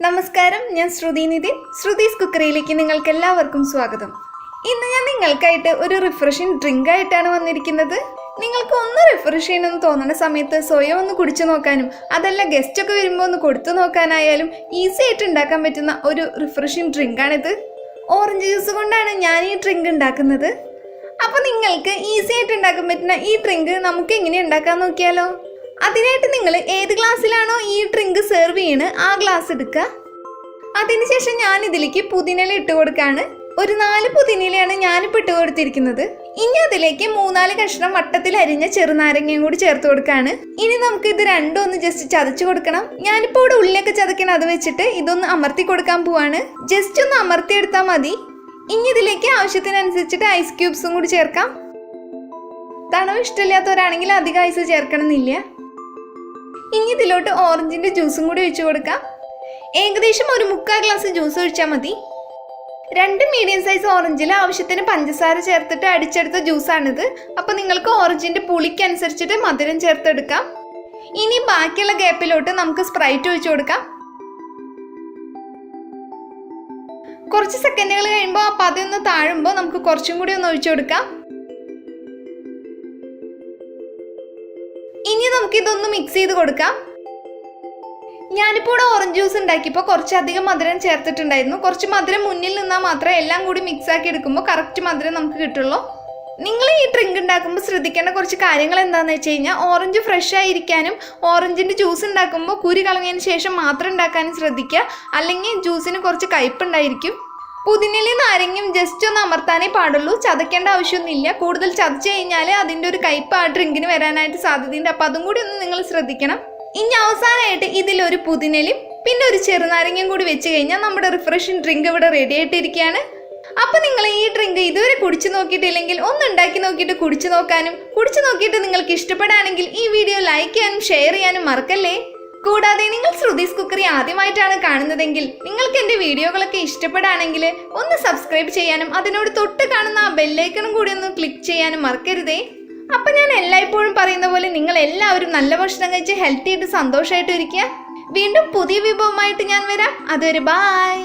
നമസ്കാരം, ഞാൻ ശ്രുതി Sruthis Cookeryയിലേക്ക് നിങ്ങൾക്ക് എല്ലാവർക്കും സ്വാഗതം. ഇന്ന് ഞാൻ നിങ്ങൾക്കായിട്ട് ഒരു റിഫ്രഷിംഗ് ഡ്രിങ്ക് ആയിട്ടാണ് വന്നിരിക്കുന്നത്. നിങ്ങൾക്ക് ഒന്ന് റിഫ്രഷ് ചെയ്യണമെന്ന് തോന്നുന്ന സമയത്ത് സ്വയം ഒന്ന് കുടിച്ചു നോക്കാനും അതല്ല ഗസ്റ്റ് ഒക്കെ വരുമ്പോൾ ഒന്ന് കൊടുത്തു നോക്കാനായാലും ഈസി ആയിട്ട് ഉണ്ടാക്കാൻ പറ്റുന്ന ഒരു റിഫ്രഷിംഗ് ഡ്രിങ്ക് ആണിത്. ഓറഞ്ച് ജ്യൂസ് കൊണ്ടാണ് ഞാൻ ഈ ഡ്രിങ്ക് ഉണ്ടാക്കുന്നത്. അപ്പോൾ നിങ്ങൾക്ക് ഈസി ആയിട്ട് ഉണ്ടാക്കാൻ പറ്റുന്ന ഈ ഡ്രിങ്ക് നമുക്ക് എങ്ങനെ ഉണ്ടാക്കാൻ നോക്കിയാലോ? അതിനായിട്ട് നിങ്ങൾ ഏത് ഗ്ലാസ്സിലാണോ ഈ ഡ്രിങ്ക് സെർവ് ചെയ്യുന്നത് ആ ഗ്ലാസ് എടുക്കുക. അതിനുശേഷം ഞാൻ ഇതിലേക്ക് പുതിനയില ഇട്ട് കൊടുക്കുകയാണ്. ഒരു 4 പുതിനയിലയാണ് ഞാനിപ്പോൾ ഇട്ട് കൊടുത്തിരിക്കുന്നത്. ഇനി അതിലേക്ക് 3-4 കഷ്ണം വട്ടത്തിൽ അരിഞ്ഞ ചെറുനാരങ്ങയും കൂടി ചേർത്ത് കൊടുക്കുകയാണ്. ഇനി നമുക്ക് ഇത് രണ്ടും ഒന്ന് ജസ്റ്റ് ചതച്ച് കൊടുക്കണം. ഞാനിപ്പോൾ ഇവിടെ ഉള്ളിയൊക്കെ ചതക്കണം, അത് വെച്ചിട്ട് ഇതൊന്ന് അമർത്തി കൊടുക്കാൻ പോവാണ്. ജസ്റ്റ് ഒന്ന് അമർത്തി എടുത്താൽ മതി. ഇനി ഇതിലേക്ക് ആവശ്യത്തിനനുസരിച്ചിട്ട് ഐസ് ക്യൂബ്സും കൂടി ചേർക്കാം. തണവ് ഇഷ്ടമില്ലാത്തവരാണെങ്കിൽ അധികം ഐസ് ചേർക്കണമെന്നില്ല. ഇനി ഇതിലോട്ട് ഓറഞ്ചിന്റെ ജ്യൂസും കൂടി ഒഴിച്ചു കൊടുക്കാം. ഏകദേശം ഒരു 3/4 ഗ്ലാസ് ജ്യൂസ് ഒഴിച്ചാൽ മതി. 2 മീഡിയം സൈസ് ഓറഞ്ചിൽ ആവശ്യത്തിന് പഞ്ചസാര ചേർത്തിട്ട് അടിച്ചെടുത്ത ജ്യൂസാണിത്. അപ്പോൾ നിങ്ങൾക്ക് ഓറഞ്ചിന്റെ പുളിക്കനുസരിച്ചിട്ട് മധുരം ചേർത്തെടുക്കാം. ഇനി ബാക്കിയുള്ള ഗ്യാപ്പിലോട്ട് നമുക്ക് സ്പ്രൈറ്റ് ഒഴിച്ചു കൊടുക്കാം. കുറച്ച് സെക്കൻഡുകൾ കഴിയുമ്പോൾ ആ പതൊന്ന് താഴുമ്പോൾ നമുക്ക് കുറച്ചും കൂടി ഒന്ന് ഒഴിച്ചു കൊടുക്കാം. ഇനി നമുക്ക് ഇതൊന്ന് മിക്സ് ചെയ്ത് കൊടുക്കാം. ഞാനിപ്പോൾ ഇവിടെ ഓറഞ്ച് ജ്യൂസ് ഉണ്ടാക്കിയപ്പോൾ കുറച്ചധികം മധുരം ചേർത്തിട്ടുണ്ടായിരുന്നു. കുറച്ച് മധുരം മുന്നിൽ നിന്നാൽ മാത്രമേ എല്ലാം കൂടി മിക്സ് ആക്കി എടുക്കുമ്പോൾ കറക്റ്റ് മധുരം നമുക്ക് കിട്ടുള്ളൂ. നിങ്ങൾ ഈ ഡ്രിങ്ക് ഉണ്ടാക്കുമ്പോൾ ശ്രദ്ധിക്കേണ്ട കുറച്ച് കാര്യങ്ങൾ എന്താണെന്ന് വെച്ച് കഴിഞ്ഞാൽ ഓറഞ്ച് ഫ്രഷ് ആയിരിക്കാനും ഓറഞ്ചിൻ്റെ ജ്യൂസ് ഉണ്ടാക്കുമ്പോൾ കുരു കളഞ്ഞതിന് ശേഷം മാത്രം ഉണ്ടാക്കാനും ശ്രദ്ധിക്കുക. അല്ലെങ്കിൽ ജ്യൂസിന് കുറച്ച് കയ്പുണ്ടായിരിക്കും. പുതിനയിലയും നാരങ്ങയും ജസ്റ്റ് ഒന്ന് അമർത്താനേ പാടുള്ളൂ, ചതയ്ക്കേണ്ട ആവശ്യമൊന്നുമില്ല. കൂടുതൽ ചതച്ച് കഴിഞ്ഞാൽ അതിൻ്റെ ഒരു കയ്പ് ആ ഡ്രിങ്കിന് വരാനായിട്ട് സാധ്യതയുണ്ട്. അപ്പോൾ അതും കൂടി ഒന്ന് നിങ്ങൾ ശ്രദ്ധിക്കണം. ഇനി അവസാനമായിട്ട് ഇതിലൊരു പുതിനയിലയും പിന്നെ ഒരു ചെറുനാരങ്ങയും കൂടി വെച്ച് കഴിഞ്ഞാൽ നമ്മുടെ റിഫ്രഷിംഗ് ഡ്രിങ്ക് ഇവിടെ റെഡി ആയിട്ടിരിക്കുകയാണ്. അപ്പോൾ നിങ്ങൾ ഈ ഡ്രിങ്ക് ഇതുവരെ കുടിച്ചു നോക്കിയിട്ടില്ലെങ്കിൽ ഒന്ന് ഉണ്ടാക്കി നോക്കിയിട്ട് കുടിച്ചു നോക്കാനും, കുടിച്ചു നോക്കിയിട്ട് നിങ്ങൾക്ക് ഇഷ്ടപ്പെടുകയാണെങ്കിൽ ഈ വീഡിയോ ലൈക്ക് ചെയ്യാനും ഷെയർ ചെയ്യാനും മറക്കല്ലേ. കൂടാതെ നിങ്ങൾ Sruthis Cookery ആദ്യമായിട്ടാണ് കാണുന്നതെങ്കിൽ നിങ്ങൾക്ക് എൻ്റെ വീഡിയോകളൊക്കെ ഇഷ്ടപ്പെടുകയാണെങ്കിൽ ഒന്ന് സബ്സ്ക്രൈബ് ചെയ്യാനും അതിനോട് തൊട്ട് കാണുന്ന ആ ബെല്ലൈക്കണും കൂടി ഒന്ന് ക്ലിക്ക് ചെയ്യാനും മറക്കരുതേ. അപ്പം ഞാൻ എല്ലായ്പ്പോഴും പറയുന്ന പോലെ നിങ്ങൾ എല്ലാവരും നല്ല ഭക്ഷണം കഴിച്ച് ഹെൽത്തി ആയിട്ട് സന്തോഷമായിട്ട് ഇരിക്കുക. വീണ്ടും പുതിയ വിഭവമായിട്ട് ഞാൻ വരാം. അതുവരെ ബൈ.